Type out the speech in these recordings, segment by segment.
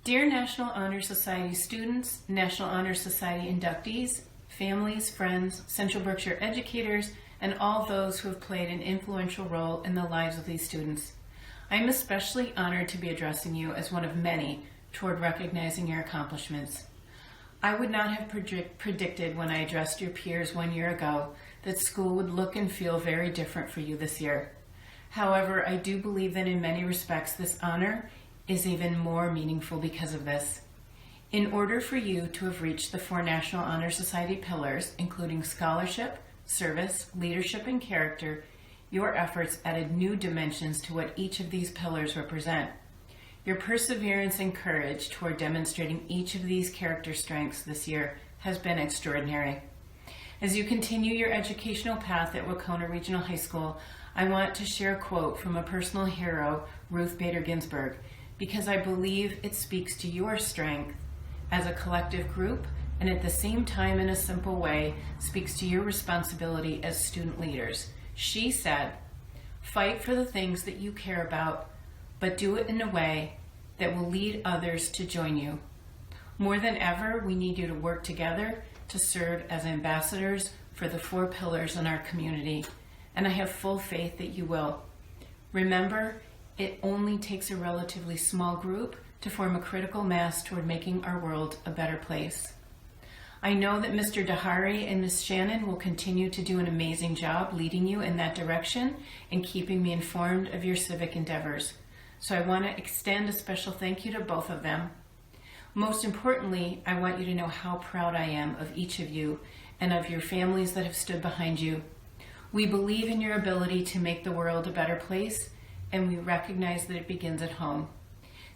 Dear National Honor Society students, National Honor Society inductees, families, friends, Central Berkshire educators, and all those who have played an influential role in the lives of these students. I am especially honored to be addressing you as one of many toward recognizing your accomplishments. I would not have predicted when I addressed your peers 1 year ago that school would look and feel very different for you this year. However, I do believe that in many respects this honor is even more meaningful because of this. In order for you to have reached the 4 National Honor Society pillars, including scholarship, service, leadership, and character, your efforts added new dimensions to what each of these pillars represent. Your perseverance and courage toward demonstrating each of these character strengths this year has been extraordinary. As you continue your educational path at Wahconah Regional High School, I want to share a quote from a personal hero, Ruth Bader Ginsburg, because I believe it speaks to your strength as a collective group and at the same time in a simple way speaks to your responsibility as student leaders. She said, "Fight for the things that you care about, but do it in a way that will lead others to join you. More than ever, we need you to work together to serve as ambassadors for the 4 pillars in our community, and I have full faith that you will. Remember, it only takes a relatively small group to form a critical mass toward making our world a better place." I know that Mr. Dahari and Ms. Shannon will continue to do an amazing job leading you in that direction and keeping me informed of your civic endeavors. So I want to extend a special thank you to both of them. Most importantly, I want you to know how proud I am of each of you and of your families that have stood behind you. We believe in your ability to make the world a better place, and we recognize that it begins at home.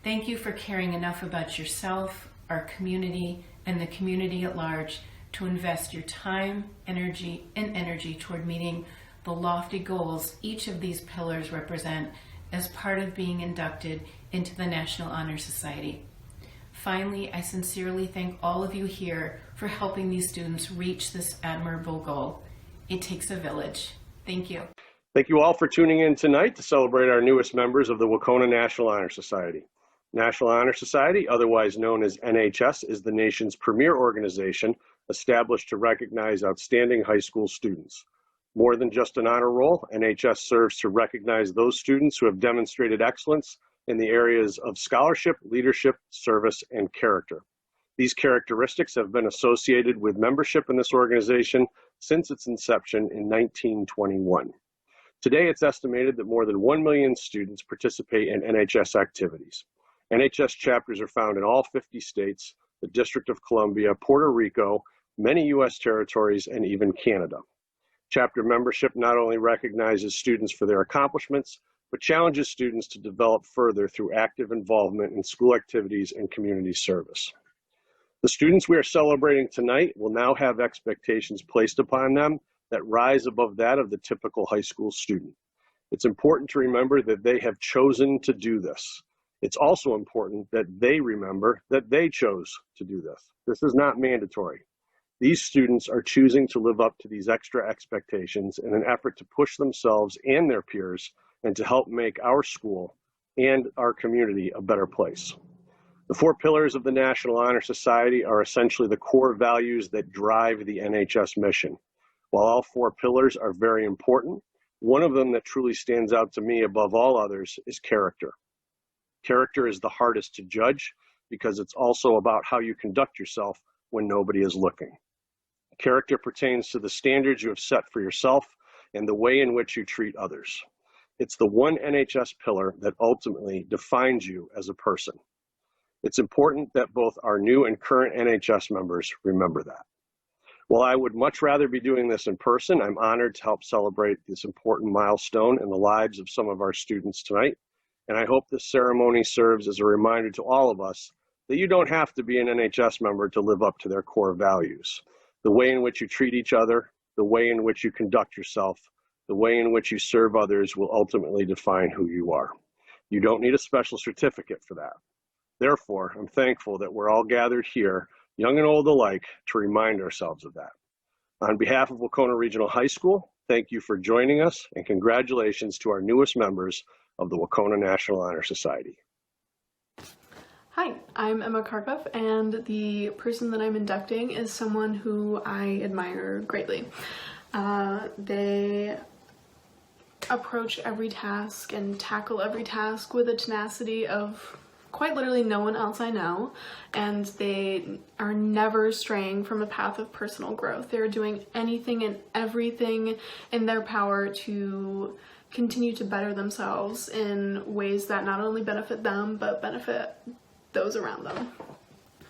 Thank you for caring enough about yourself, our community, and the community at large to invest your time, energy toward meeting the lofty goals each of these pillars represent as part of being inducted into the National Honor Society. Finally, I sincerely thank all of you here for helping these students reach this admirable goal. It takes a village. Thank you. Thank you all for tuning in tonight to celebrate our newest members of the Wahconah National Honor Society. National Honor Society, otherwise known as NHS, is the nation's premier organization established to recognize outstanding high school students. More than just an honor roll, NHS serves to recognize those students who have demonstrated excellence in the areas of scholarship, leadership, service, and character. These characteristics have been associated with membership in this organization since its inception in 1921. Today, it's estimated that more than 1 million students participate in NHS activities. NHS chapters are found in all 50 states, the District of Columbia, Puerto Rico, many U.S. territories, and even Canada. Chapter membership not only recognizes students for their accomplishments, but challenges students to develop further through active involvement in school activities and community service. The students we are celebrating tonight will now have expectations placed upon them that rise above that of the typical high school student. It's important to remember that they have chosen to do this. It's also important that they remember that they chose to do this. This is not mandatory. These students are choosing to live up to these extra expectations in an effort to push themselves and their peers and to help make our school and our community a better place. The 4 pillars of the National Honor Society are essentially the core values that drive the NHS mission. While all 4 pillars are very important, one of them that truly stands out to me above all others is character. Character is the hardest to judge because it's also about how you conduct yourself when nobody is looking. Character pertains to the standards you have set for yourself and the way in which you treat others. It's the one NHS pillar that ultimately defines you as a person. It's important that both our new and current NHS members remember that. While I would much rather be doing this in person, I'm honored to help celebrate this important milestone in the lives of some of our students tonight, and I hope this ceremony serves as a reminder to all of us that you don't have to be an NHS member to live up to their core values. The way in which you treat each other, the way in which you conduct yourself, the way in which you serve others will ultimately define who you are. You don't need a special certificate for that. Therefore, I'm thankful that we're all gathered here, young and old alike, to remind ourselves of that. On behalf of Wahconah Regional High School, thank you for joining us, and congratulations to our newest members of the Wahconah National Honor Society. Hi, I'm Emma Karkov, and the person that I'm inducting is someone who I admire greatly. They approach every task and tackle every task with a tenacity of quite literally no one else I know, and they are never straying from a path of personal growth. They're doing anything and everything in their power to continue to better themselves in ways that not only benefit them, but benefit those around them.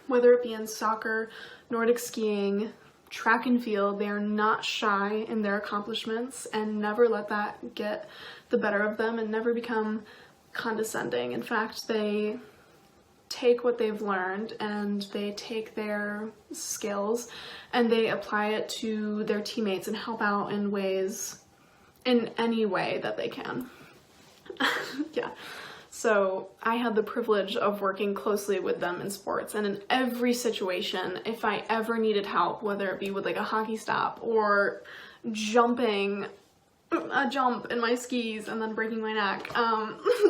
Whether it be in soccer, Nordic skiing, track and field, they are not shy in their accomplishments and never let that get the better of them and never become condescending. In fact, they take what they've learned and they take their skills and they apply it to their teammates and help out in ways, in any way that they can. Yeah. So I had the privilege of working closely with them in sports, and in every situation, if I ever needed help, whether it be with like a hockey stop or jumping a jump in my skis and then breaking my neck,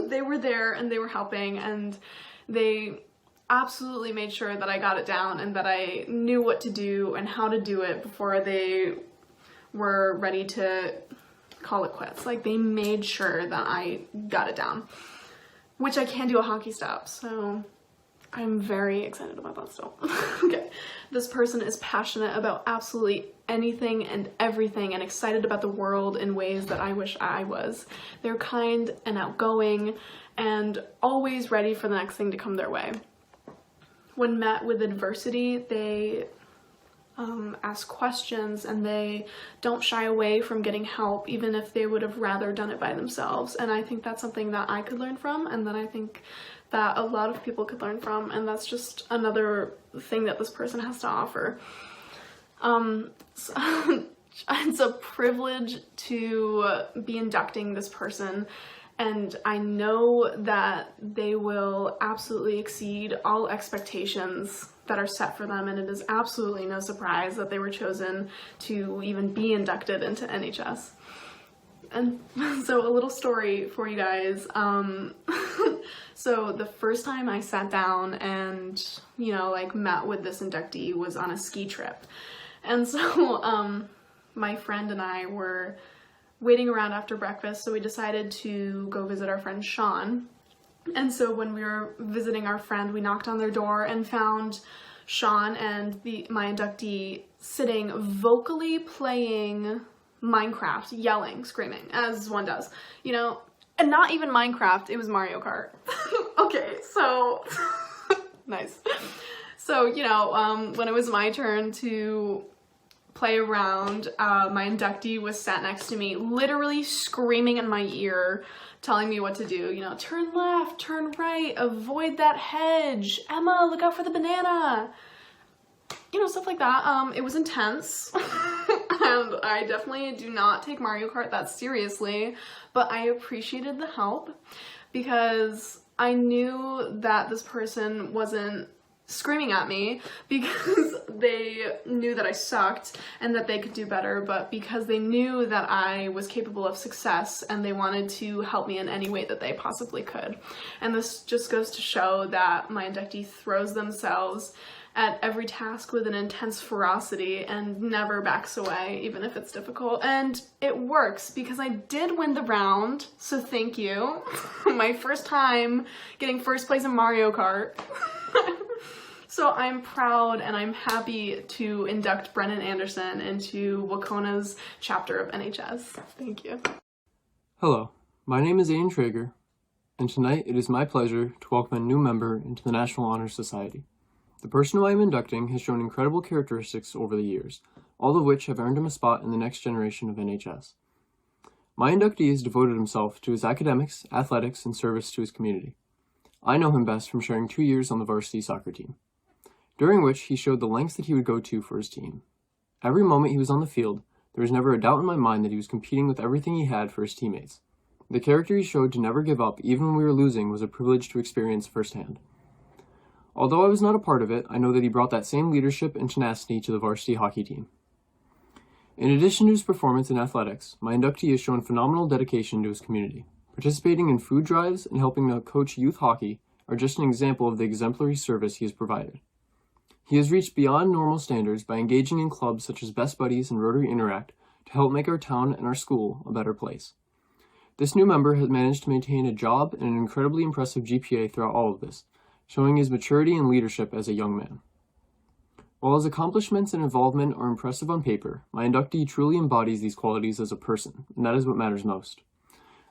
they were there and they were helping, and they absolutely made sure that I got it down and that I knew what to do and how to do it before they were ready to call it quits. Like, they made sure that I got it down, which I can do a hockey stop, so I'm very excited about that still. Okay, this person is passionate about absolutely anything and everything and excited about the world in ways that I wish I was. They're kind and outgoing and always ready for the next thing to come their way. When met with adversity, they ask questions and they don't shy away from getting help, even if they would have rather done it by themselves. And I think that's something that I could learn from, and that I think that a lot of people could learn from, and that's just another thing that this person has to offer. So it's a privilege to be inducting this person, and I know that they will absolutely exceed all expectations that are set for them, and it is absolutely no surprise that they were chosen to even be inducted into NHS. And so a little story for you guys. So the first time I sat down and, met with this inductee was on a ski trip. And so my friend and I were waiting around after breakfast, so we decided to go visit our friend Shaun. And so when we were visiting our friend, we knocked on their door and found Shaun and my inductee sitting vocally playing Minecraft, yelling, screaming, as one does, and not even Minecraft, it was Mario Kart. Okay, so, nice. So, when it was my turn to play around, my inductee was sat next to me, literally screaming in my ear, telling me what to do, turn left, turn right, avoid that hedge, Emma, look out for the banana, stuff like that. It was intense, and I definitely do not take Mario Kart that seriously, but I appreciated the help because I knew that this person wasn't screaming at me because they knew that I sucked and that they could do better, but because they knew that I was capable of success and they wanted to help me in any way that they possibly could. And this just goes to show that my inductee throws themselves at every task with an intense ferocity and never backs away, even if it's difficult. And it works because I did win the round, so thank you. My first time getting first place in Mario Kart. So I'm proud and I'm happy to induct Brennan Anderson into Wahconah's chapter of NHS. Thank you. Hello, my name is Trager, and tonight it is my pleasure to welcome a new member into the National Honor Society. The person who I am inducting has shown incredible characteristics over the years, all of which have earned him a spot in the next generation of NHS. My inductee has devoted himself to his academics, athletics, and service to his community. I know him best from sharing 2 years on the varsity soccer team, during which he showed the lengths that he would go to for his team. Every moment he was on the field, there was never a doubt in my mind that he was competing with everything he had for his teammates. The character he showed to never give up, even when we were losing, was a privilege to experience firsthand. Although I was not a part of it, I know that he brought that same leadership and tenacity to the varsity hockey team. In addition to his performance in athletics, my inductee has shown phenomenal dedication to his community, participating in food drives and helping to coach youth hockey are just an example of the exemplary service he has provided. He has reached beyond normal standards by engaging in clubs such as Best Buddies and Rotary Interact to help make our town and our school a better place. This new member has managed to maintain a job and an incredibly impressive GPA throughout all of this, showing his maturity and leadership as a young man. While his accomplishments and involvement are impressive on paper, my inductee truly embodies these qualities as a person, and that is what matters most.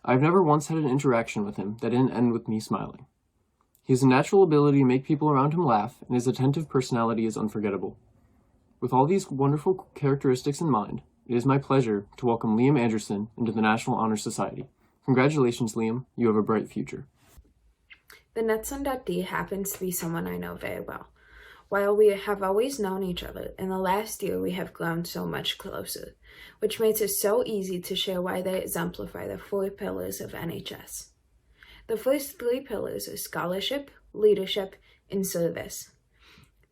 I have never once had an interaction with him that didn't end with me smiling. He has a natural ability to make people around him laugh, and his attentive personality is unforgettable. With all these wonderful characteristics in mind, it is my pleasure to welcome Liam Anderson into the National Honor Society. Congratulations, Liam. You have a bright future. The next inductee happens to be someone I know very well. While we have always known each other, in the last year we have grown so much closer, which makes it so easy to share why they exemplify the 4 pillars of NHS. The first 3 pillars are scholarship, leadership, and service.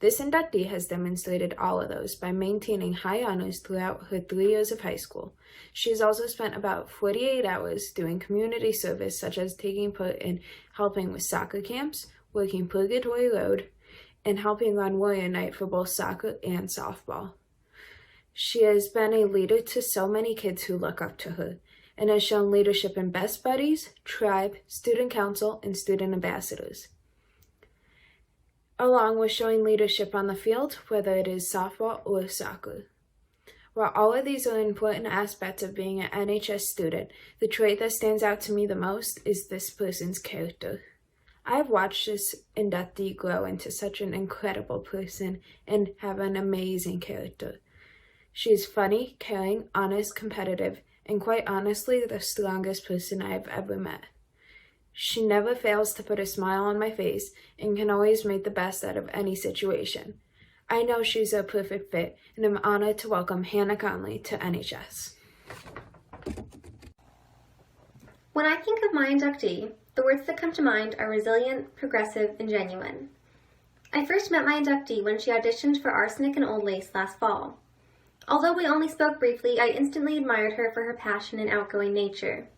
This inductee has demonstrated all of those by maintaining high honors throughout her 3 years of high school. She has also spent about 48 hours doing community service, such as taking part in helping with soccer camps, working Purgatory Road, and helping run Warrior Night for both soccer and softball. She has been a leader to so many kids who look up to her, and has shown leadership in Best Buddies, Tribe, Student Council, and Student Ambassadors, along with showing leadership on the field, whether it is softball or soccer. While all of these are important aspects of being an NHS student, the trait that stands out to me the most is this person's character. I have watched this inductee grow into such an incredible person and have an amazing character. She is funny, caring, honest, competitive, and quite honestly, the strongest person I have ever met. She never fails to put a smile on my face and can always make the best out of any situation. I know she's a perfect fit, and I'm honored to welcome Hannah Conley to NHS. When I think of my inductee, the words that come to mind are resilient, progressive, and genuine. I first met my inductee when she auditioned for Arsenic and Old Lace last fall. Although we only spoke briefly, I instantly admired her for her passion and outgoing nature.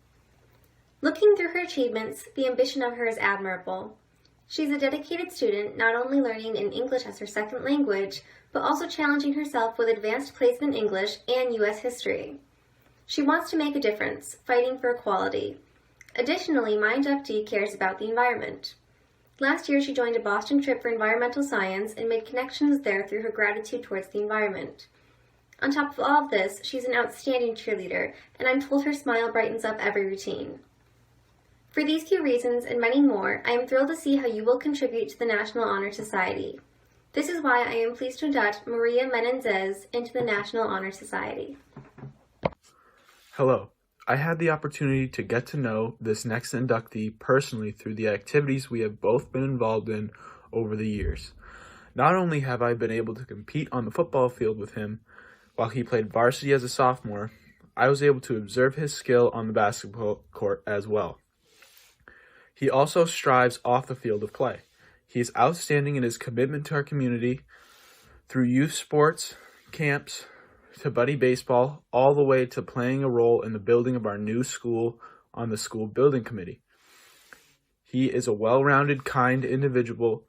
Looking through her achievements, the ambition of her is admirable. She's a dedicated student, not only learning in English as her second language, but also challenging herself with advanced placement English and U.S. history. She wants to make a difference, fighting for equality. Additionally, my inductee cares about the environment. Last year, she joined a Boston trip for environmental science and made connections there through her gratitude towards the environment. On top of all of this, she's an outstanding cheerleader, and I'm told her smile brightens up every routine. For these few reasons and many more, I am thrilled to see how you will contribute to the National Honor Society. This is why I am pleased to induct Maria Menendez into the National Honor Society. Hello. I had the opportunity to get to know this next inductee personally through the activities we have both been involved in over the years. Not only have I been able to compete on the football field with him while he played varsity as a sophomore, I was able to observe his skill on the basketball court as well. He also strives off the field of play. He is outstanding in his commitment to our community through youth sports, camps, to buddy baseball, all the way to playing a role in the building of our new school on the school building committee. He is a well-rounded, kind individual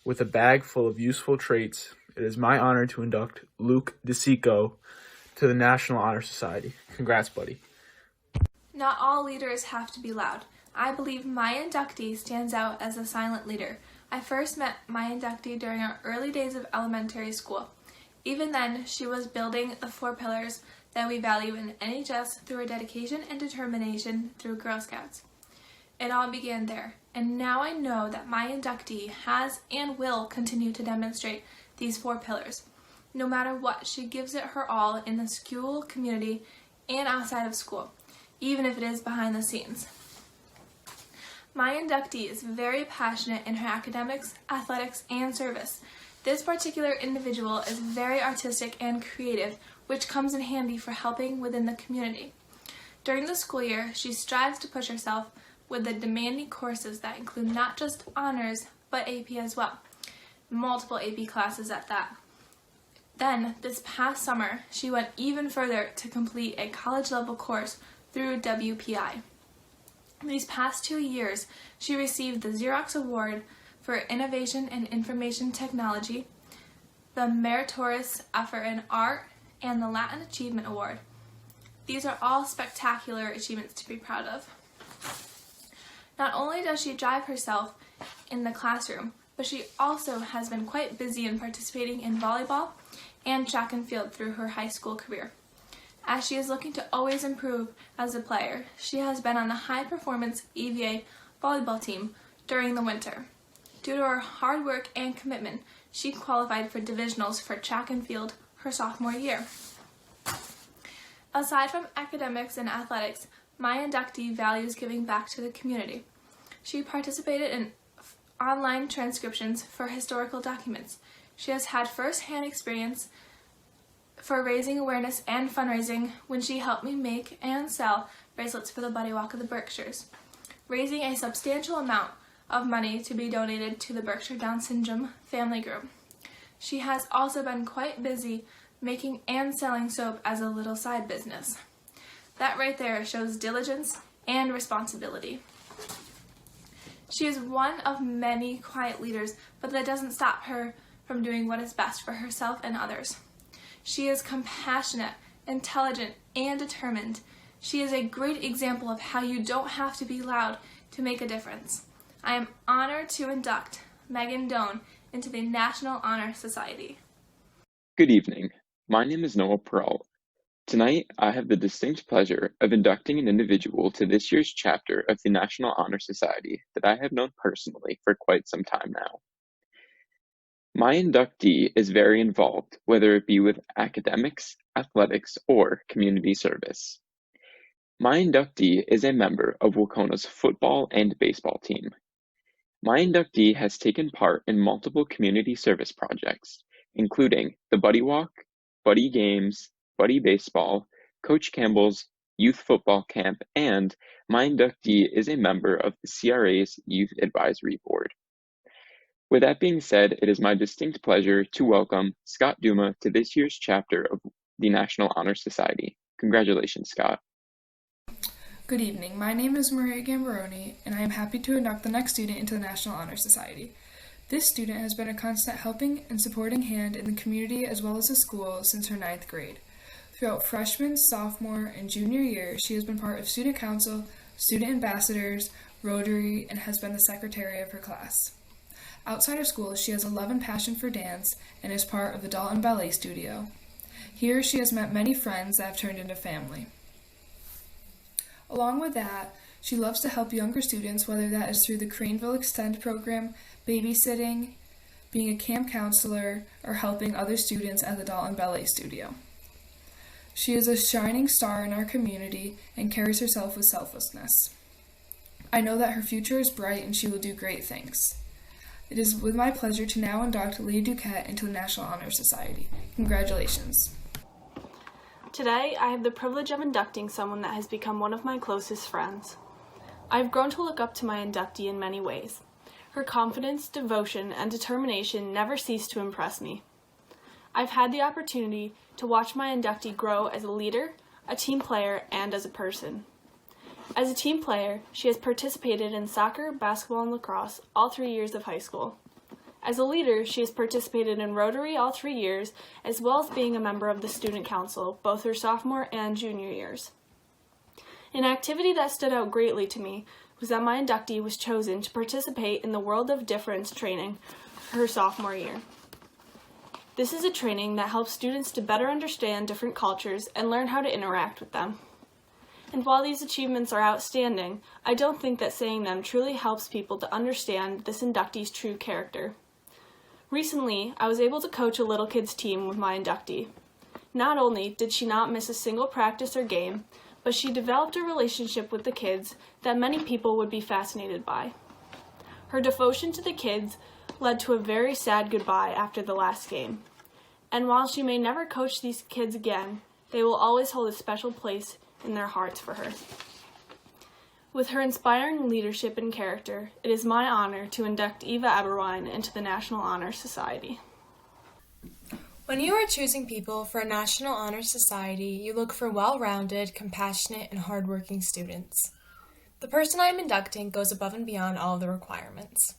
with a bag full of useful traits. It is my honor to induct Luke DeSico to the National Honor Society. Congrats, buddy. Not all leaders have to be loud. I believe my inductee stands out as a silent leader. I first met my inductee during our early days of elementary school. Even then, she was building the 4 pillars that we value in NHS through her dedication and determination through Girl Scouts. It all began there, and now I know that my inductee has and will continue to demonstrate these 4 pillars. No matter what, she gives it her all in the school community and outside of school, even if it is behind the scenes. My inductee is very passionate in her academics, athletics, and service. This particular individual is very artistic and creative, which comes in handy for helping within the community. During the school year, she strives to push herself with the demanding courses that include not just honors, but AP as well. Multiple AP classes at that. Then, this past summer, she went even further to complete a college-level course through WPI. These past 2 years, she received the Xerox Award for Innovation in Information Technology, the Meritorious Effort in Art, and the Latin Achievement Award. These are all spectacular achievements to be proud of. Not only does she drive herself in the classroom, but she also has been quite busy in participating in volleyball and track and field through her high school career. As she is looking to always improve as a player, she has been on the high-performance EVA volleyball team during the winter. Due to her hard work and commitment, she qualified for divisionals for track and field her sophomore year. Aside from academics and athletics, my inductee values giving back to the community. She participated in online transcriptions for historical documents. She has had first-hand experience for raising awareness and fundraising when she helped me make and sell bracelets for the Buddy Walk of the Berkshires, raising a substantial amount of money to be donated to the Berkshire Down Syndrome Family Group. She has also been quite busy making and selling soap as a little side business. That right there shows diligence and responsibility. She is one of many quiet leaders, but that doesn't stop her from doing what is best for herself and others. She is compassionate, intelligent, and determined. She is a great example of how you don't have to be loud to make a difference. I am honored to induct Megan Doan into the National Honor Society. Good evening. My name is Noah Peralt. Tonight, I have the distinct pleasure of inducting an individual to this year's chapter of the National Honor Society that I have known personally for quite some time now. My inductee is very involved, whether it be with academics, athletics, or community service. My inductee is a member of Wahconah's football and baseball team. My inductee has taken part in multiple community service projects, including the Buddy Walk, Buddy Games, Buddy Baseball, Coach Campbell's Youth Football Camp, and my inductee is a member of the CRA's Youth Advisory Board. With that being said, it is my distinct pleasure to welcome Scott Duma to this year's chapter of the National Honor Society. Congratulations, Scott. Good evening. My name is Maria Gambaroni, and I am happy to induct the next student into the National Honor Society. This student has been a constant helping and supporting hand in the community as well as the school since her 9th grade. Throughout freshman, sophomore, and junior year, she has been part of student council, student ambassadors, Rotary, and has been the secretary of her class. Outside of school, she has a love and passion for dance and is part of the Dalton Ballet Studio. Here, she has met many friends that have turned into family. Along with that, she loves to help younger students, whether that is through the Craneville Extend program, babysitting, being a camp counselor, or helping other students at the Dalton Ballet Studio. She is a shining star in our community and carries herself with selflessness. I know that her future is bright and she will do great things. It is with my pleasure to now induct Lee Duquette into the National Honor Society. Congratulations. Today, I have the privilege of inducting someone that has become one of my closest friends. I've grown to look up to my inductee in many ways. Her confidence, devotion, and determination never cease to impress me. I've had the opportunity to watch my inductee grow as a leader, a team player, and as a person. As a team player, she has participated in soccer, basketball, and lacrosse all 3 years of high school. As a leader, she has participated in Rotary all 3 years, as well as being a member of the Student Council, both her sophomore and junior years. An activity that stood out greatly to me was that my inductee was chosen to participate in the World of Difference training her sophomore year. This is a training that helps students to better understand different cultures and learn how to interact with them. And while these achievements are outstanding, I don't think that saying them truly helps people to understand this inductee's true character. Recently, I was able to coach a little kids team with my inductee. Not only did she not miss a single practice or game, but she developed a relationship with the kids that many people would be fascinated by. Her devotion to the kids led to a very sad goodbye after the last game. And while she may never coach these kids again, they will always hold a special place in their hearts for her. With her inspiring leadership and character, it is my honor to induct Eva Eberwein into the National Honor Society. When you are choosing people for a National Honor Society, you look for well-rounded, compassionate, and hardworking students. The person I am inducting goes above and beyond all of the requirements.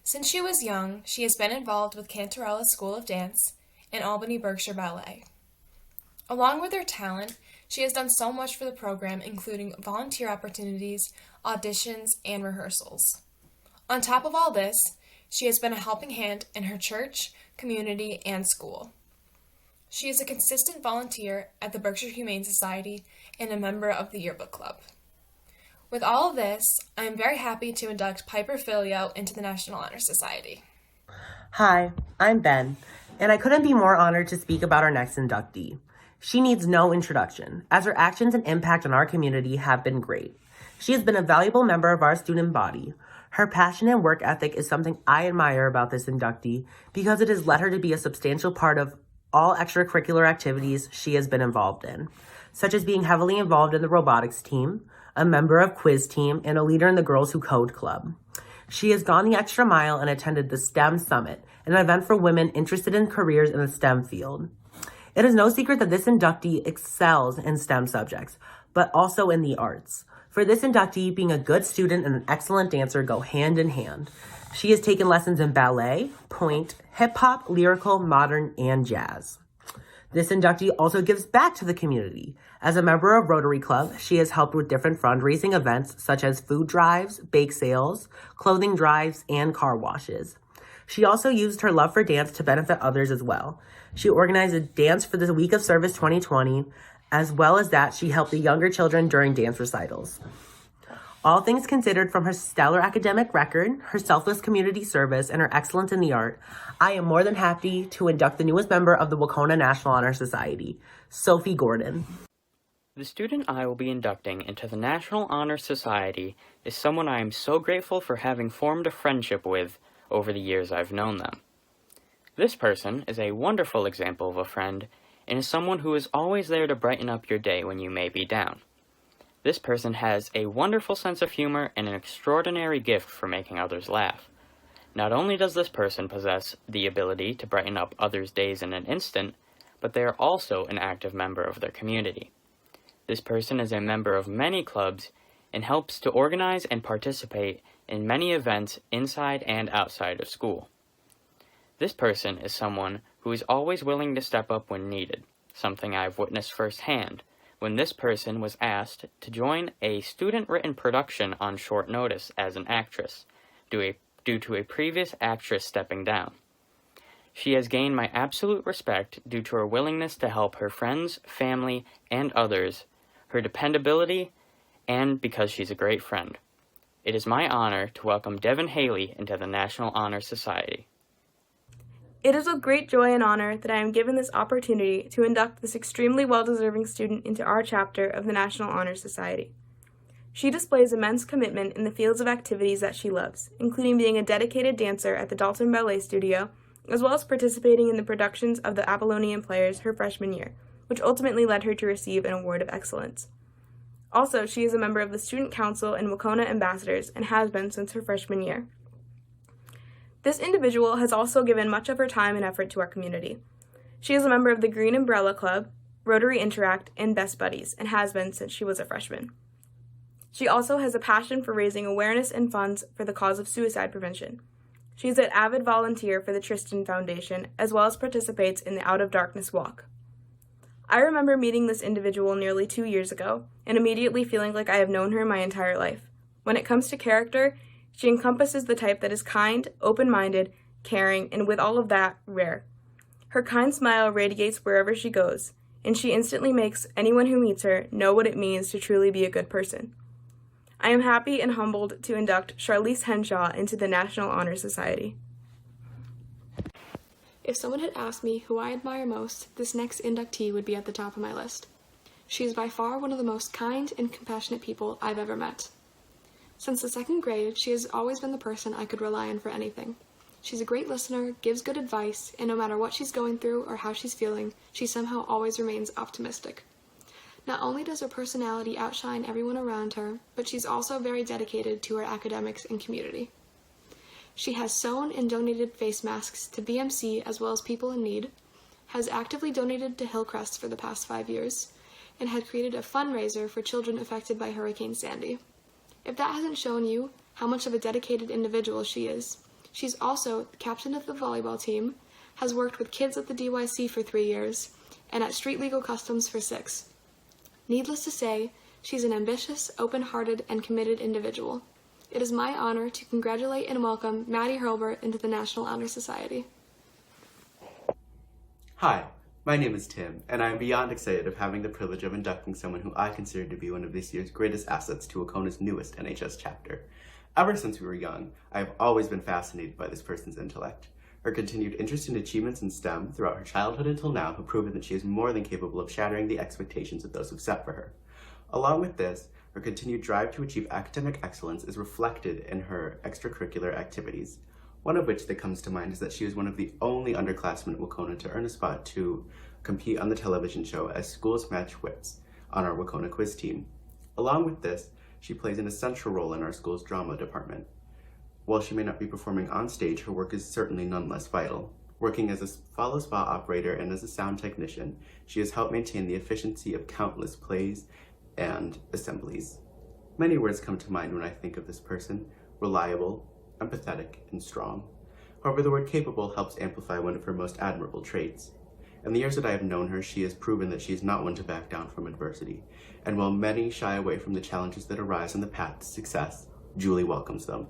Since she was young, she has been involved with Cantarella's School of Dance and Albany Berkshire Ballet. Along with her talent, she has done so much for the program, including volunteer opportunities, auditions, and rehearsals. On top of all this, she has been a helping hand in her church, community, and school. She is a consistent volunteer at the Berkshire Humane Society and a member of the Yearbook Club. With all of this, I am very happy to induct Piper Filio into the National Honor Society. Hi, I'm Ben, and I couldn't be more honored to speak about our next inductee. She needs no introduction, as her actions and impact on our community have been great. She has been a valuable member of our student body. Her passion and work ethic is something I admire about this inductee because it has led her to be a substantial part of all extracurricular activities she has been involved in, such as being heavily involved in the robotics team, a member of quiz team, and a leader in the Girls Who Code Club. She has gone the extra mile and attended the STEM Summit, an event for women interested in careers in the STEM field. It is no secret that this inductee excels in STEM subjects, but also in the arts. For this inductee, being a good student and an excellent dancer go hand in hand. She has taken lessons in ballet, pointe, hip-hop, lyrical, modern, and jazz. This inductee also gives back to the community. As a member of Rotary Club, she has helped with different fundraising events such as food drives, bake sales, clothing drives, and car washes. She also used her love for dance to benefit others as well. She organized a dance for the Week of Service 2020, as well as that she helped the younger children during dance recitals. All things considered, from her stellar academic record, her selfless community service, and her excellence in the art, I am more than happy to induct the newest member of the Wahconah National Honor Society, Sophie Gordon. The student I will be inducting into the National Honor Society is someone I am so grateful for having formed a friendship with over the years I've known them. This person is a wonderful example of a friend and is someone who is always there to brighten up your day when you may be down. This person has a wonderful sense of humor and an extraordinary gift for making others laugh. Not only does this person possess the ability to brighten up others' days in an instant, but they are also an active member of their community. This person is a member of many clubs and helps to organize and participate in many events inside and outside of school. This person is someone who is always willing to step up when needed, something I've witnessed firsthand when this person was asked to join a student-written production on short notice as an actress, due to a previous actress stepping down. She has gained my absolute respect due to her willingness to help her friends, family, and others, her dependability, and because she's a great friend. It is my honor to welcome Devin Haley into the National Honor Society. It is with great joy and honor that I am given this opportunity to induct this extremely well-deserving student into our chapter of the National Honor Society. She displays immense commitment in the fields of activities that she loves, including being a dedicated dancer at the Dalton Ballet Studio, as well as participating in the productions of the Apollonian Players her freshman year, which ultimately led her to receive an Award of Excellence. Also, she is a member of the Student Council and Wahconah Ambassadors and has been since her freshman year. This individual has also given much of her time and effort to our community. She is a member of the Green Umbrella Club, Rotary Interact, and Best Buddies, and has been since she was a freshman. She also has a passion for raising awareness and funds for the cause of suicide prevention. She is an avid volunteer for the Tristan Foundation, as well as participates in the Out of Darkness Walk. I remember meeting this individual nearly 2 years ago, and immediately feeling like I have known her my entire life. When it comes to character, she encompasses the type that is kind, open-minded, caring, and with all of that, rare. Her kind smile radiates wherever she goes, and she instantly makes anyone who meets her know what it means to truly be a good person. I am happy and humbled to induct Charlize Henshaw into the National Honor Society. If someone had asked me who I admire most, this next inductee would be at the top of my list. She is by far one of the most kind and compassionate people I've ever met. Since the second grade, she has always been the person I could rely on for anything. She's a great listener, gives good advice, and no matter what she's going through or how she's feeling, she somehow always remains optimistic. Not only does her personality outshine everyone around her, but she's also very dedicated to her academics and community. She has sewn and donated face masks to BMC as well as people in need, has actively donated to Hillcrest for the past 5 years, and had created a fundraiser for children affected by Hurricane Sandy. If that hasn't shown you how much of a dedicated individual she is. She's also captain of the volleyball team, has worked with kids at the DYC for 3 years, and at Street Legal Customs for 6. Needless to say, she's an ambitious, open-hearted, and committed individual. It is my honor to congratulate and welcome Maddie Hurlburt into the National Honor Society. Hi, my name is Tim, and I am beyond excited of having the privilege of inducting someone who I consider to be one of this year's greatest assets to Wahconah's newest NHS chapter. Ever since we were young, I have always been fascinated by this person's intellect. Her continued interest in achievements in STEM throughout her childhood until now have proven that she is more than capable of shattering the expectations of those who've set for her. Along with this, her continued drive to achieve academic excellence is reflected in her extracurricular activities, one of which that comes to mind is that she is one of the only underclassmen at Wahconah to earn a spot to compete on the television show as Schools Match Wits on our Wahconah quiz team. Along with this, she plays an essential role in our school's drama department. While she may not be performing on stage, her work is certainly none less vital. Working as a follow spa operator and as a sound technician, she has helped maintain the efficiency of countless plays and assemblies. Many words come to mind when I think of this person: reliable, empathetic, and strong. However, the word capable helps amplify one of her most admirable traits. In the years that I have known her, she has proven that she is not one to back down from adversity, and while many shy away from the challenges that arise on the path to success, Julie welcomes them.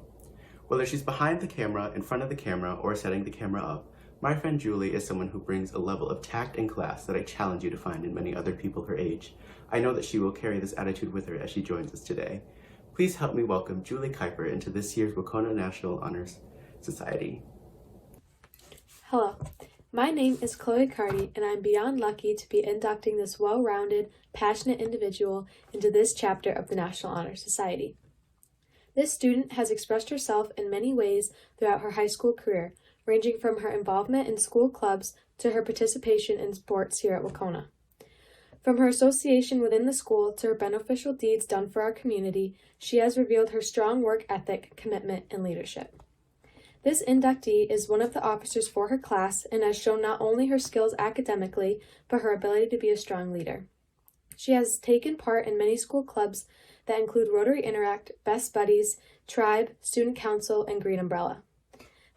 Whether she's behind the camera, in front of the camera, or setting the camera up, my friend Julie is someone who brings a level of tact and class that I challenge you to find in many other people her age. I know that she will carry this attitude with her as she joins us today. Please help me welcome Julie Kuiper into this year's Wahconah National Honors Society. Hello, my name is Chloe Carty, and I'm beyond lucky to be inducting this well-rounded, passionate individual into this chapter of the National Honor Society. This student has expressed herself in many ways throughout her high school career, ranging from her involvement in school clubs to her participation in sports here at Wahconah. From her association within the school to her beneficial deeds done for our community, she has revealed her strong work ethic, commitment, and leadership. This inductee is one of the officers for her class and has shown not only her skills academically, but her ability to be a strong leader. She has taken part in many school clubs that include Rotary Interact, Best Buddies, Tribe, Student Council, and Green Umbrella.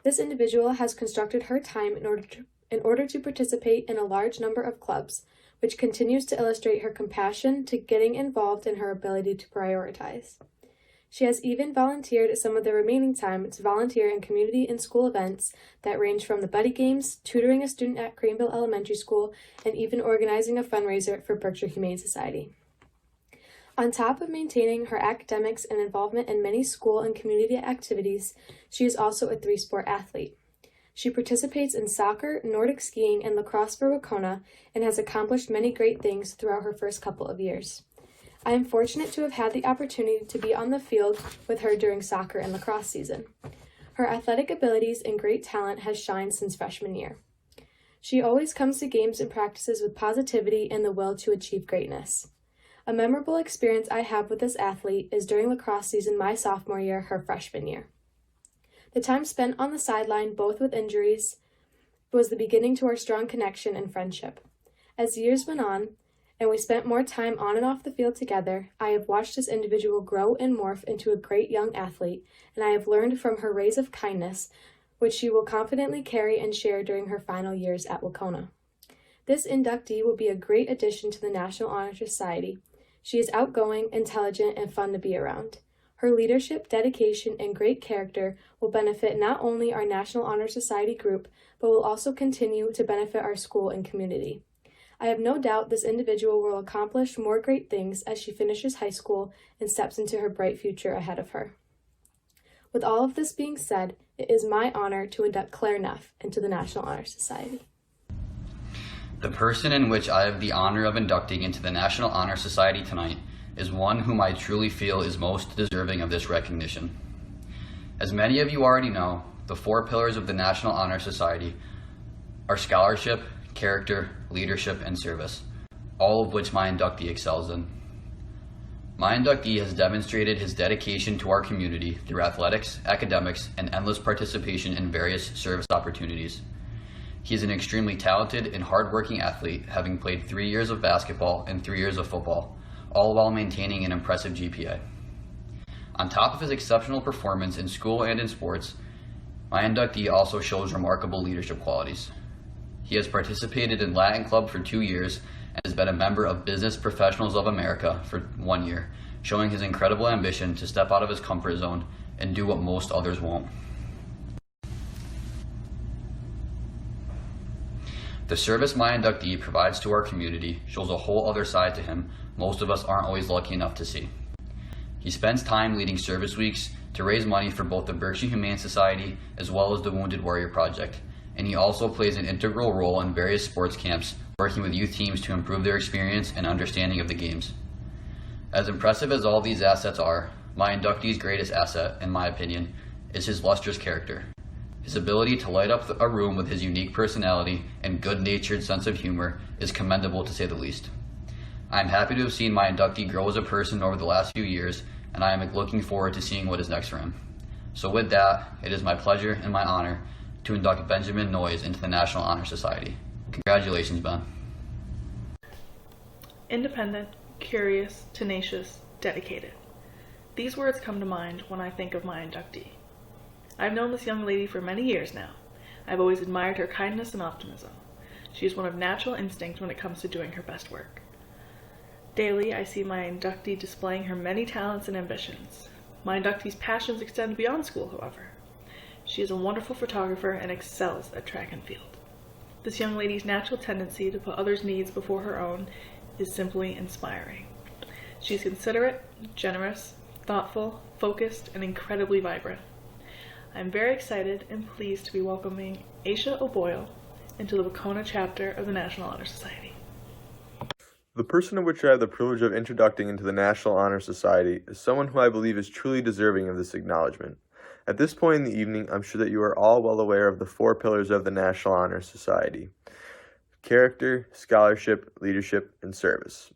This individual has constructed her time in order to participate in a large number of clubs, which continues to illustrate her compassion to getting involved and her ability to prioritize. She has even volunteered some of the remaining time to volunteer in community and school events that range from the buddy games, tutoring a student at Craneville Elementary School, and even organizing a fundraiser for Berkshire Humane Society. On top of maintaining her academics and involvement in many school and community activities, she is also a 3-sport athlete. She participates in soccer, Nordic skiing, and lacrosse for Wahconah and has accomplished many great things throughout her first couple of years. I am fortunate to have had the opportunity to be on the field with her during soccer and lacrosse season. Her athletic abilities and great talent has shined since freshman year. She always comes to games and practices with positivity and the will to achieve greatness. A memorable experience I have with this athlete is during lacrosse season my sophomore year, her freshman year. The time spent on the sideline, both with injuries, was the beginning to our strong connection and friendship. As years went on, and we spent more time on and off the field together, I have watched this individual grow and morph into a great young athlete, and I have learned from her rays of kindness, which she will confidently carry and share during her final years at Wahconah. This inductee will be a great addition to the National Honor Society. She is outgoing, intelligent, and fun to be around. Her leadership, dedication, and great character will benefit not only our National Honor Society group, but will also continue to benefit our school and community. I have no doubt this individual will accomplish more great things as she finishes high school and steps into her bright future ahead of her. With all of this being said, it is my honor to induct Claire Neff into the National Honor Society. The person in which I have the honor of inducting into the National Honor Society tonight is one whom I truly feel is most deserving of this recognition. As many of you already know, the 4 pillars of the National Honor Society are scholarship, character, leadership, and service, all of which my inductee excels in. My inductee has demonstrated his dedication to our community through athletics, academics, and endless participation in various service opportunities. He is an extremely talented and hardworking athlete, having played 3 years of basketball and 3 years of football, all while maintaining an impressive GPA. On top of his exceptional performance in school and in sports, my inductee also shows remarkable leadership qualities. He has participated in Latin Club for 2 years and has been a member of Business Professionals of America for 1 year, showing his incredible ambition to step out of his comfort zone and do what most others won't. The service my inductee provides to our community shows a whole other side to him most of us aren't always lucky enough to see. He spends time leading service weeks to raise money for both the Berkshire Humane Society as well as the Wounded Warrior Project, and he also plays an integral role in various sports camps, working with youth teams to improve their experience and understanding of the games. As impressive as all these assets are, my inductee's greatest asset, in my opinion, is his lustrous character. His ability to light up a room with his unique personality and good-natured sense of humor is commendable to say the least. I am happy to have seen my inductee grow as a person over the last few years, and I am looking forward to seeing what is next for him. So with that, it is my pleasure and my honor to induct Benjamin Noyes into the National Honor Society. Congratulations, Ben. Independent, curious, tenacious, dedicated. These words come to mind when I think of my inductee. I've known this young lady for many years now. I've always admired her kindness and optimism. She is one of natural instinct when it comes to doing her best work. Daily, I see my inductee displaying her many talents and ambitions. My inductee's passions extend beyond school, however. She is a wonderful photographer and excels at track and field. This young lady's natural tendency to put others' needs before her own is simply inspiring. She's considerate, generous, thoughtful, focused, and incredibly vibrant. I'm very excited and pleased to be welcoming Aisha O'Boyle into the Wahconah chapter of the National Honor Society. The person in which I have the privilege of introducing into the National Honor Society is someone who I believe is truly deserving of this acknowledgement. At this point in the evening, I'm sure that you are all well aware of the 4 pillars of the National Honor Society: character, scholarship, leadership, and service.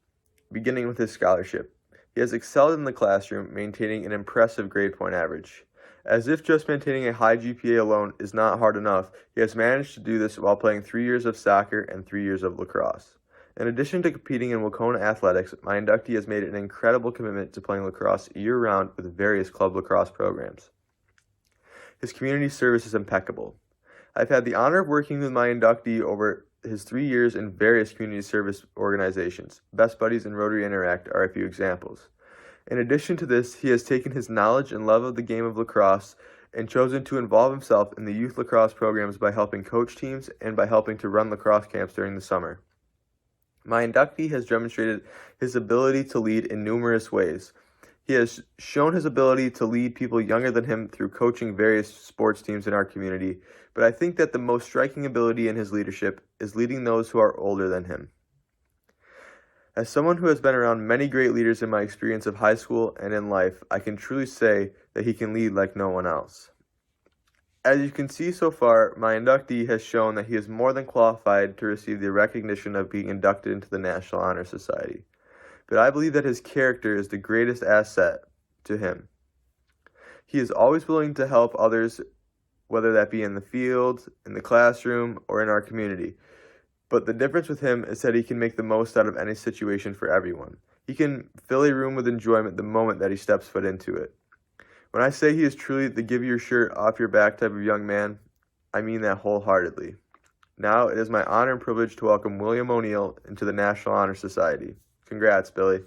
Beginning with his scholarship, he has excelled in the classroom, maintaining an impressive grade point average. As if just maintaining a high GPA alone is not hard enough, he has managed to do this while playing 3 years of soccer and 3 years of lacrosse. In addition to competing in Wahconah athletics, my inductee has made an incredible commitment to playing lacrosse year-round with various club lacrosse programs. His community service is impeccable. I've had the honor of working with my inductee over his 3 years in various community service organizations. Best Buddies and Rotary Interact are a few examples. In addition to this, he has taken his knowledge and love of the game of lacrosse and chosen to involve himself in the youth lacrosse programs by helping coach teams and by helping to run lacrosse camps during the summer. My inductee has demonstrated his ability to lead in numerous ways. He has shown his ability to lead people younger than him through coaching various sports teams in our community, but I think that the most striking ability in his leadership is leading those who are older than him. As someone who has been around many great leaders in my experience of high school and in life, I can truly say that he can lead like no one else. As you can see so far, my inductee has shown that he is more than qualified to receive the recognition of being inducted into the National Honor Society. But I believe that his character is the greatest asset to him. He is always willing to help others, whether that be in the field, in the classroom, or in our community. But the difference with him is that he can make the most out of any situation for everyone. He can fill a room with enjoyment the moment that he steps foot into it. When I say he is truly the give your shirt off your back type of young man, I mean that wholeheartedly. Now it is my honor and privilege to welcome William O'Neill into the National Honor Society. Congrats, Billy.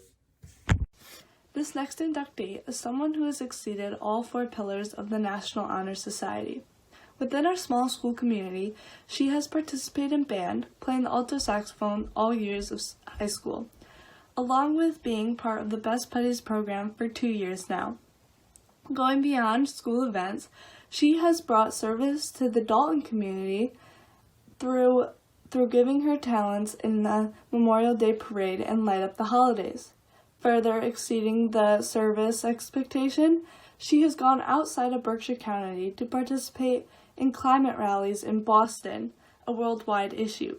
This next inductee is someone who has exceeded all 4 pillars of the National Honor Society. Within our small school community, she has participated in band, playing the alto saxophone all years of high school, along with being part of the Best Buddies program for 2 years now. Going beyond school events, she has brought service to the Dalton community through giving her talents in the Memorial Day Parade and light up the holidays. Further exceeding the service expectation, she has gone outside of Berkshire County to participate in climate rallies in Boston, a worldwide issue,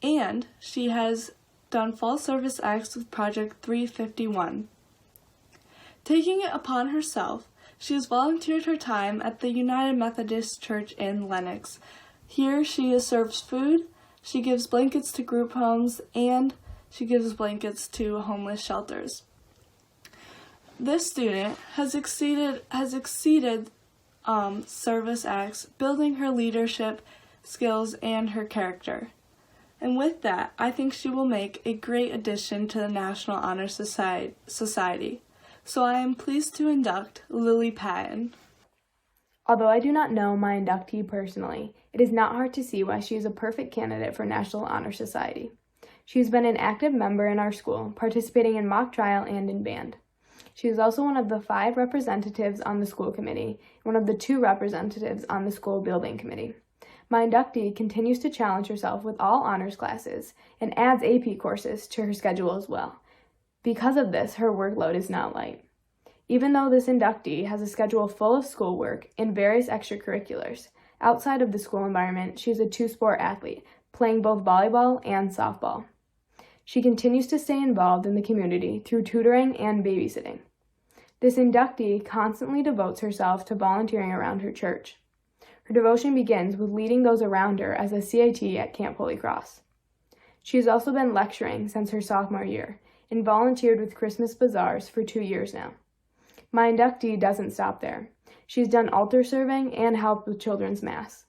and she has done fall service acts with Project 351. Taking it upon herself, she has volunteered her time at the United Methodist Church in Lenox. Here she serves food, she gives blankets to group homes, and she gives blankets to homeless shelters. This student has exceeded service acts, building her leadership skills and her character. And with that, I think she will make a great addition to the National Honor Society. So I am pleased to induct Lily Patton. Although I do not know my inductee personally, it is not hard to see why she is a perfect candidate for National Honor Society. She has been an active member in our school, participating in mock trial and in band. She is also one of the 5 representatives on the school committee, and one of the 2 representatives on the school building committee. My inductee continues to challenge herself with all honors classes and adds AP courses to her schedule as well. Because of this, her workload is not light. Even though this inductee has a schedule full of schoolwork and various extracurriculars, outside of the school environment, she is a 2-sport athlete, playing both volleyball and softball. She continues to stay involved in the community through tutoring and babysitting. This inductee constantly devotes herself to volunteering around her church. Her devotion begins with leading those around her as a CIT at Camp Holy Cross. She has also been lecturing since her sophomore year and volunteered with Christmas bazaars for 2 years now. My inductee doesn't stop there. She's done altar serving and helped with children's mass.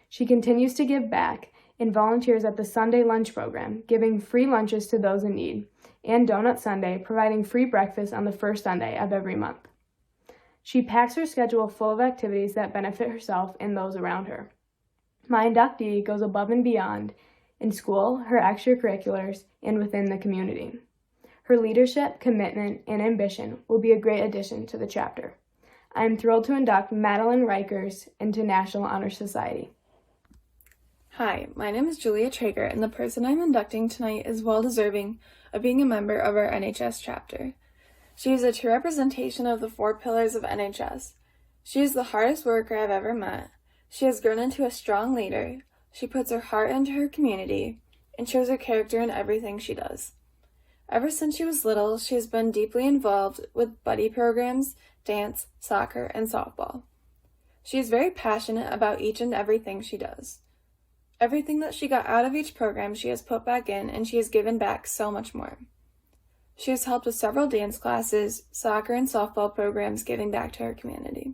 She continues to give back and volunteers at the Sunday lunch program, giving free lunches to those in need, and Donut Sunday, providing free breakfast on the first Sunday of every month. She packs her schedule full of activities that benefit herself and those around her. My inductee goes above and beyond in school, her extracurriculars, and within the community. Her leadership, commitment, and ambition will be a great addition to the chapter. I am thrilled to induct Madeline Rikers into National Honor Society. Hi, my name is Julia Trager, and the person I'm inducting tonight is well deserving of being a member of our NHS chapter. She is a true representation of the 4 pillars of NHS. She is the hardest worker I've ever met. She has grown into a strong leader. She puts her heart into her community and shows her character in everything she does. Ever since she was little, she has been deeply involved with buddy programs, dance, soccer, and softball. She is very passionate about each and everything she does. Everything that she got out of each program she has put back in, and she has given back so much more. She has helped with several dance classes, soccer, and softball programs, giving back to her community.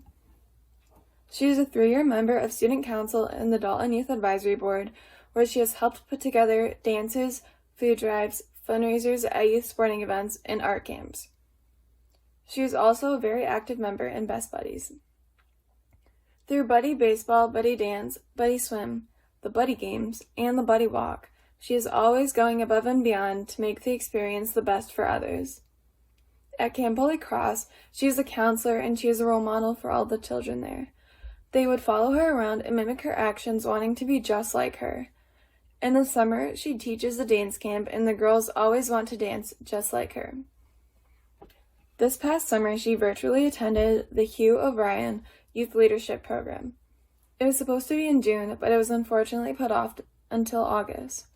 She is a 3-year member of Student Council and the Dalton Youth Advisory Board, where she has helped put together dances, food drives, fundraisers at youth sporting events, and art camps. She is also a very active member in Best Buddies. Through Buddy Baseball, Buddy Dance, Buddy Swim, the Buddy Games, and the Buddy Walk, she is always going above and beyond to make the experience the best for others. At Camp Holy Cross, she is a counselor and she is a role model for all the children there. They would follow her around and mimic her actions, wanting to be just like her. In the summer, she teaches a dance camp, and the girls always want to dance just like her. This past summer, she virtually attended the Hugh Youth Leadership Program. It was supposed to be in June, but it was unfortunately put off until August.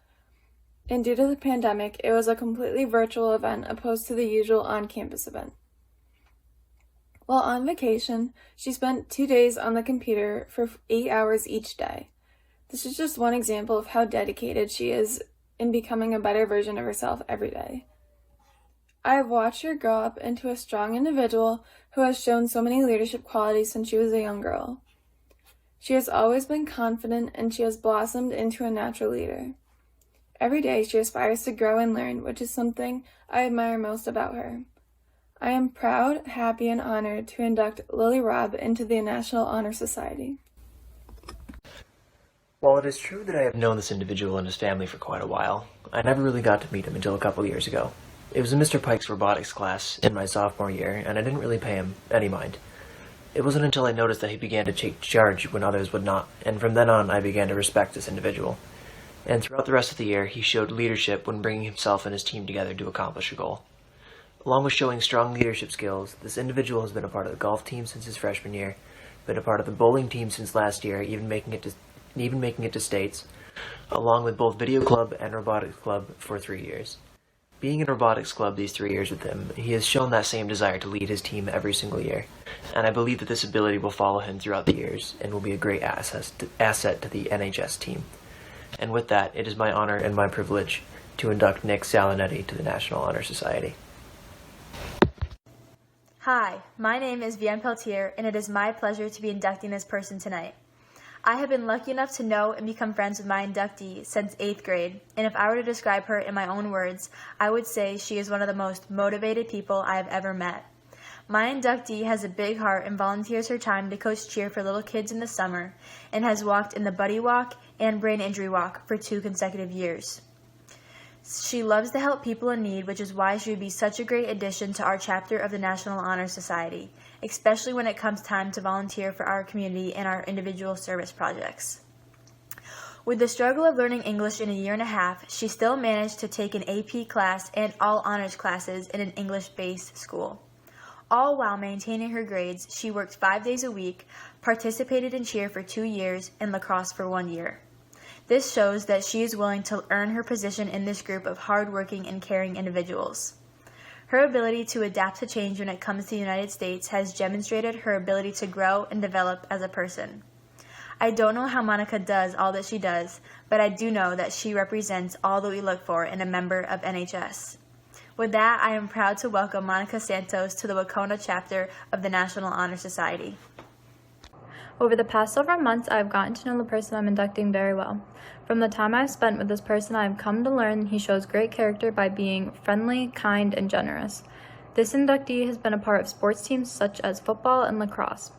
And due to the pandemic, it was a completely virtual event opposed to the usual on-campus event. While on vacation, she spent 2 days on the computer for 8 hours each day. This is just one example of how dedicated she is in becoming a better version of herself every day. I have watched her grow up into a strong individual who has shown so many leadership qualities since she was a young girl. She has always been confident, and she has blossomed into a natural leader. Every day she aspires to grow and learn, which is something I admire most about her. I am proud, happy, and honored to induct Lily Robb into the National Honor Society. While it is true that I have known this individual and his family for quite a while, I never really got to meet him until a couple years ago. It was in Mr. Pike's robotics class in my sophomore year, and I didn't really pay him any mind. It wasn't until I noticed that he began to take charge when others would not, and from then on I began to respect this individual. And throughout the rest of the year, he showed leadership when bringing himself and his team together to accomplish a goal. Along with showing strong leadership skills, this individual has been a part of the golf team since his freshman year, been a part of the bowling team since last year, even making it to states, along with both video club and robotics club for 3 years. Being in robotics club these 3 years with him, he has shown that same desire to lead his team every single year, and I believe that this ability will follow him throughout the years and will be a great asset to the NHS team. And with that, it is my honor and my privilege to induct Nick Salonetti to the National Honor Society. Hi, my name is Vianne Peltier, and it is my pleasure to be inducting this person tonight. I have been lucky enough to know and become friends with my inductee since 8th grade, and if I were to describe her in my own words, I would say she is one of the most motivated people I have ever met. My inductee has a big heart and volunteers her time to coach cheer for little kids in the summer, and has walked in the Buddy Walk and Brain Injury Walk for 2 consecutive years. She loves to help people in need, which is why she would be such a great addition to our chapter of the National Honor Society, especially when it comes time to volunteer for our community and our individual service projects. With the struggle of learning English in a year and a half, she still managed to take an AP class and all honors classes in an English-based school. All while maintaining her grades, she worked 5 days a week, participated in cheer for 2 years, and lacrosse for 1 year. This shows that she is willing to earn her position in this group of hardworking and caring individuals. Her ability to adapt to change when it comes to the United States has demonstrated her ability to grow and develop as a person. I don't know how Monica does all that she does, but I do know that she represents all that we look for in a member of NHS. With that, I am proud to welcome Monica Santos to the Wahconah chapter of the National Honor Society. Over the past several months, I have gotten to know the person I'm inducting very well. From the time I've spent with this person, I have come to learn he shows great character by being friendly, kind, and generous. This inductee has been a part of sports teams such as football and lacrosse.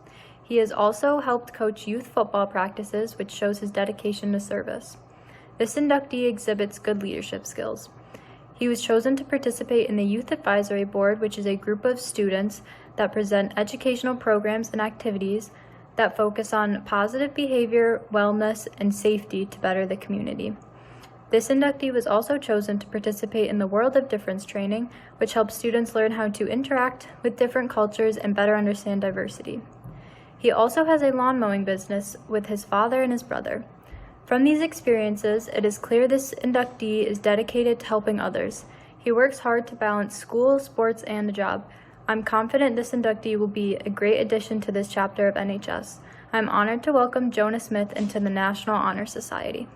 He has also helped coach youth football practices, which shows his dedication to service. This inductee exhibits good leadership skills. He was chosen to participate in the Youth Advisory Board, which is a group of students that present educational programs and activities that focus on positive behavior, wellness, and safety to better the community. This inductee was also chosen to participate in the World of Difference training, which helps students learn how to interact with different cultures and better understand diversity. He also has a lawn mowing business with his father and his brother. From these experiences, it is clear this inductee is dedicated to helping others. He works hard to balance school, sports, and a job. I'm confident this inductee will be a great addition to this chapter of NHS. I'm honored to welcome Jonah Smith into the National Honor Society.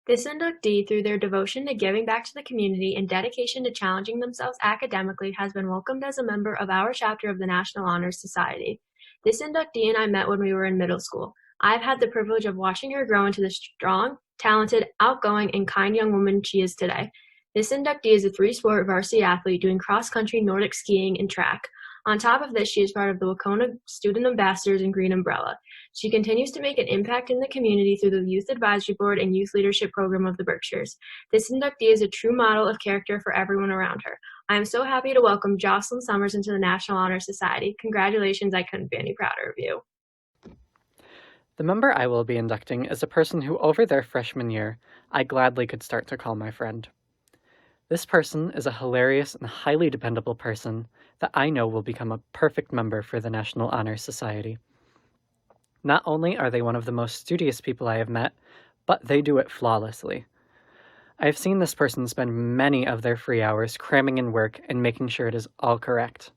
This inductee, through their devotion to giving back to the community and dedication to challenging themselves academically, has been welcomed as a member of our chapter of the National Honor Society. This inductee and I met when we were in middle school. I've had the privilege of watching her grow into the strong, talented, outgoing, and kind young woman she is today. This inductee is a 3-sport varsity athlete doing cross-country, Nordic skiing, and track. On top of this, she is part of the Wahconah Student Ambassadors and Green Umbrella. She continues to make an impact in the community through the Youth Advisory Board and Youth Leadership Program of the Berkshires. This inductee is a true model of character for everyone around her. I am so happy to welcome Jocelyn Summers into the National Honor Society. Congratulations, I couldn't be any prouder of you. The member I will be inducting is a person who, over their freshman year, I gladly could start to call my friend. This person is a hilarious and highly dependable person that I know will become a perfect member for the National Honor Society. Not only are they one of the most studious people I have met, but they do it flawlessly. I have seen this person spend many of their free hours cramming in work and making sure it is all correct.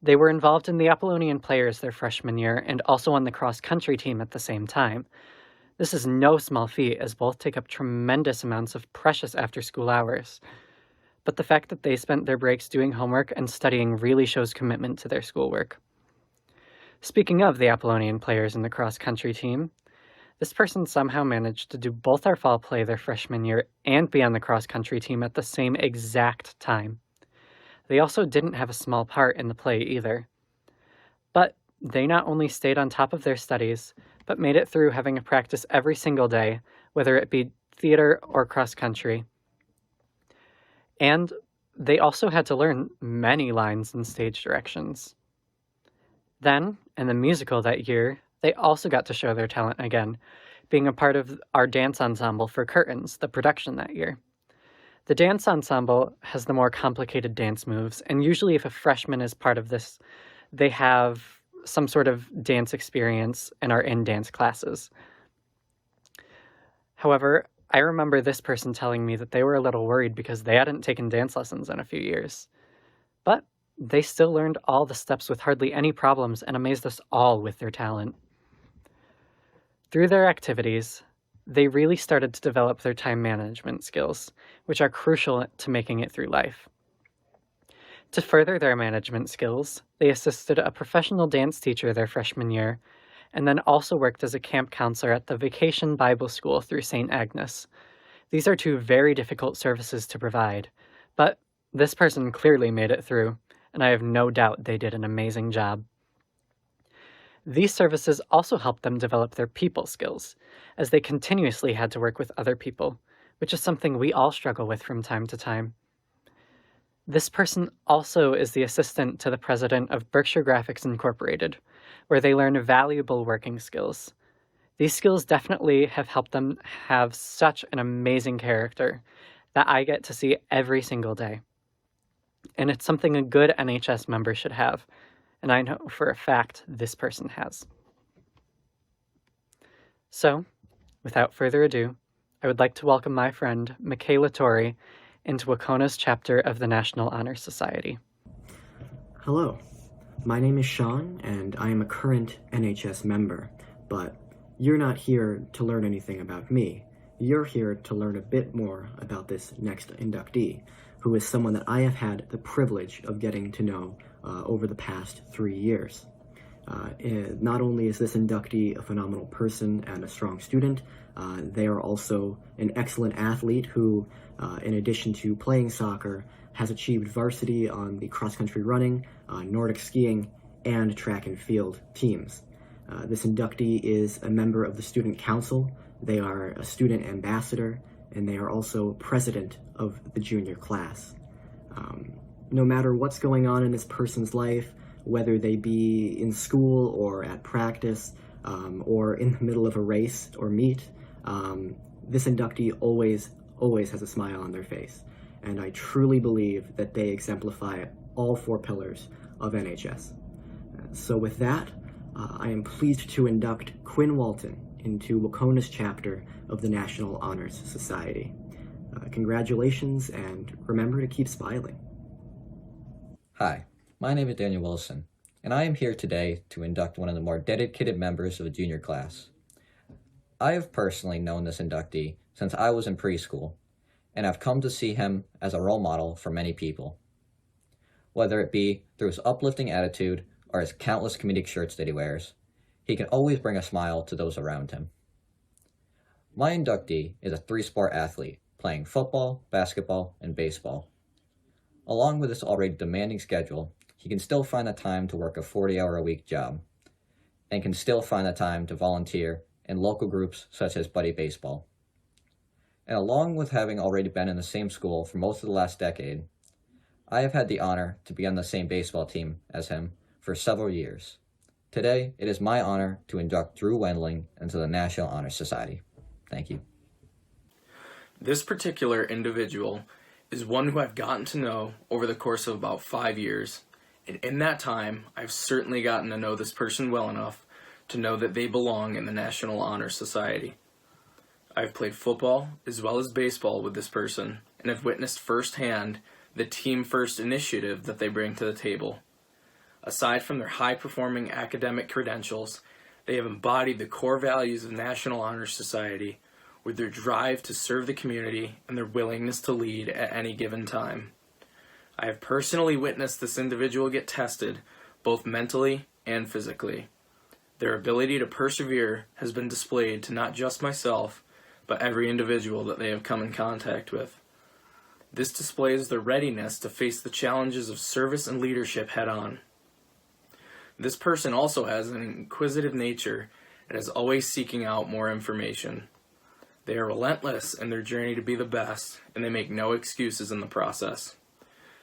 They were involved in the Apollonian Players their freshman year and also on the cross-country team at the same time. This is no small feat, as both take up tremendous amounts of precious after-school hours. But the fact that they spent their breaks doing homework and studying really shows commitment to their schoolwork. Speaking of the Apollonian Players in the cross-country team, this person somehow managed to do both our fall play their freshman year and be on the cross-country team at the same exact time. They also didn't have a small part in the play either. But they not only stayed on top of their studies, but made it through having a practice every single day, whether it be theater or cross-country. And they also had to learn many lines and stage directions. Then, in the musical that year, they also got to show their talent again, being a part of our dance ensemble for Curtains, the production that year. The dance ensemble has the more complicated dance moves, and usually if a freshman is part of this, they have some sort of dance experience and are in dance classes. However, I remember this person telling me that they were a little worried because they hadn't taken dance lessons in a few years. But they still learned all the steps with hardly any problems and amazed us all with their talent. Through their activities, they really started to develop their time management skills, which are crucial to making it through life. To further their management skills, they assisted a professional dance teacher their freshman year, and then also worked as a camp counselor at the Vacation Bible School through St. Agnes. These are two very difficult services to provide, but this person clearly made it through, and I have no doubt they did an amazing job. These services also helped them develop their people skills, as they continuously had to work with other people, which is something we all struggle with from time to time. This person also is the assistant to the president of Berkshire Graphics Incorporated, where they learn valuable working skills. These skills definitely have helped them have such an amazing character that I get to see every single day. And it's something a good NHS member should have, and I know for a fact this person has. So, without further ado, I would like to welcome my friend, Michaela Torrey, into Wahconah's chapter of the National Honor Society. Hello, my name is Shaun, and I am a current NHS member, but you're not here to learn anything about me. You're here to learn a bit more about this next inductee, who is someone that I have had the privilege of getting to know over the past 3 years. Not only is this inductee a phenomenal person and a strong student, they are also an excellent athlete who, in addition to playing soccer, has achieved varsity on the cross-country running, Nordic skiing, and track and field teams. This inductee is a member of the student council, they are a student ambassador, and they are also president of the junior class. No matter what's going on in this person's life, whether they be in school or at practice, or in the middle of a race or meet, this inductee always has a smile on their face. And I truly believe that they exemplify all 4 pillars of NHS. So with that, I am pleased to induct Quinn Walton into Wahconah's chapter of the National Honors Society. Congratulations, and remember to keep smiling. Hi, my name is Daniel Wilson, and I am here today to induct one of the more dedicated members of the junior class. I have personally known this inductee since I was in preschool, and I've come to see him as a role model for many people. Whether it be through his uplifting attitude or his countless comedic shirts that he wears, he can always bring a smile to those around him. My inductee is a 3-sport athlete, playing football, basketball, and baseball. Along with his already demanding schedule, he can still find the time to work a 40-hour-a-week job, and can still find the time to volunteer in local groups such as Buddy Baseball. And along with having already been in the same school for most of the last decade, I have had the honor to be on the same baseball team as him for several years. Today, it is my honor to induct Drew Wendling into the National Honor Society. Thank you. This particular individual is one who I've gotten to know over the course of about 5 years, and in that time, I've certainly gotten to know this person well enough to know that they belong in the National Honor Society. I've played football as well as baseball with this person, and have witnessed firsthand the team-first initiative that they bring to the table. Aside from their high-performing academic credentials, they have embodied the core values of National Honor Society with their drive to serve the community and their willingness to lead at any given time. I have personally witnessed this individual get tested, both mentally and physically. Their ability to persevere has been displayed to not just myself, but every individual that they have come in contact with. This displays their readiness to face the challenges of service and leadership head-on. This person also has an inquisitive nature and is always seeking out more information. They are relentless in their journey to be the best, and they make no excuses in the process.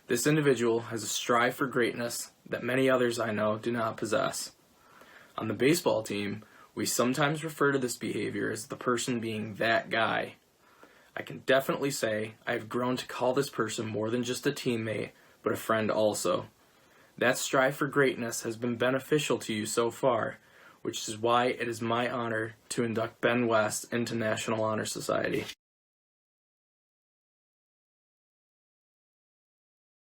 This individual has a strive for greatness that many others I know do not possess. On the baseball team, we sometimes refer to this behavior as the person being that guy. I can definitely say I have grown to call this person more than just a teammate, but a friend also. That strive for greatness has been beneficial to you so far, which is why it is my honor to induct Ben West into National Honor Society.